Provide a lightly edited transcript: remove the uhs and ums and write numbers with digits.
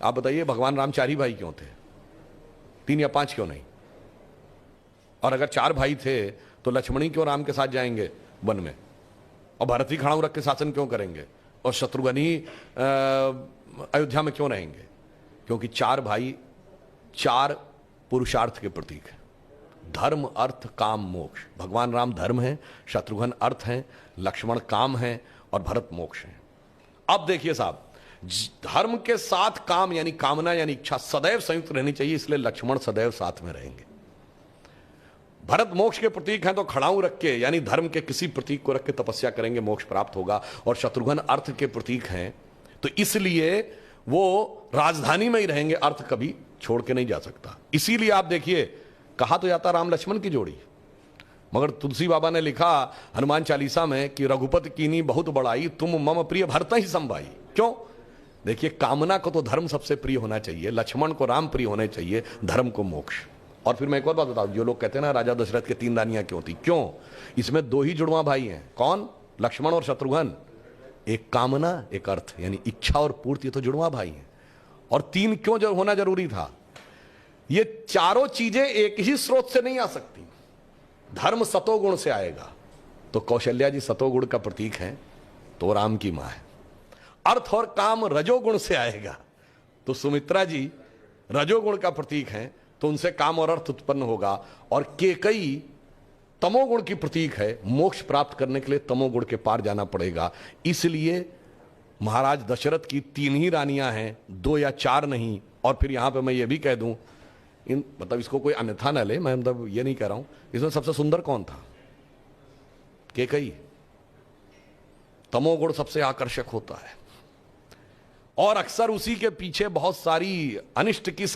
आप बताइए भगवान राम 4 ही भाई क्यों थे? 3 या 5 क्यों नहीं? और अगर 4 भाई थे तो लक्ष्मण ही क्यों राम के साथ जाएंगे वन में, और भरत ही खड़ाऊ रख के शासन क्यों करेंगे, और शत्रुघ्न ही अयोध्या में क्यों रहेंगे? क्योंकि 4 भाई 4 पुरुषार्थ के प्रतीक हैं, धर्म अर्थ काम मोक्ष। भगवान राम धर्म है, शत्रुघ्न अर्थ हैं, लक्ष्मण काम है और भरत मोक्ष है। अब देखिए साहब, धर्म के साथ काम यानी कामना यानी इच्छा सदैव संयुक्त रहनी चाहिए, इसलिए लक्ष्मण सदैव साथ में रहेंगे। भरत मोक्ष के प्रतीक हैं तो खड़ाऊ रख के यानी धर्म के किसी प्रतीक को रख के तपस्या करेंगे, मोक्ष प्राप्त होगा। और शत्रुघ्न अर्थ के प्रतीक हैं तो इसलिए वो राजधानी में ही रहेंगे, अर्थ कभी छोड़ के नहीं जा सकता। इसीलिए आप देखिए कहा तो जाता राम लक्ष्मण की जोड़ी, मगर तुलसी बाबा ने लिखा हनुमान चालीसा में कि रघुपति कीनी बहुत बड़ाई, तुम मम प्रिय भरत ही संभाई। क्यों? देखिए कामना को तो धर्म सबसे प्रिय होना चाहिए, लक्ष्मण को राम प्रिय होने चाहिए, धर्म को मोक्ष। और फिर मैं एक और बात बताऊं, जो लोग कहते हैं ना राजा दशरथ के 3 रानियां क्यों थी, क्यों? इसमें 2 ही जुड़वा भाई हैं, कौन? लक्ष्मण और शत्रुघ्न। एक कामना एक अर्थ यानी इच्छा और पूर्ति, तो जुड़वा भाई हैं। और 3 क्यों जो होना जरूरी था? ये चारों चीजें एक ही स्रोत से नहीं आ सकती। धर्म सतोगुण से आएगा तो कौशल्या जी सतोगुण का प्रतीक है तो राम की मां है। अर्थ और काम रजोगुण से आएगा तो सुमित्रा जी रजोगुण का प्रतीक है तो उनसे काम और अर्थ उत्पन्न होगा। और केकई तमोगुण की प्रतीक है, मोक्ष प्राप्त करने के लिए तमोगुण के पार जाना पड़ेगा। इसलिए महाराज दशरथ की 3 ही रानियां हैं, 2 या 4 नहीं। और फिर यहां पे मैं ये भी कह दूं, इन मतलब इसको कोई अन्यथा न ले, मैं मतलब ये नहीं कह रहा हूं, इसमें सबसे सुंदर कौन था? केकई। तमोगुण सबसे आकर्षक होता है और अक्सर उसी के पीछे बहुत सारी अनिष्ट की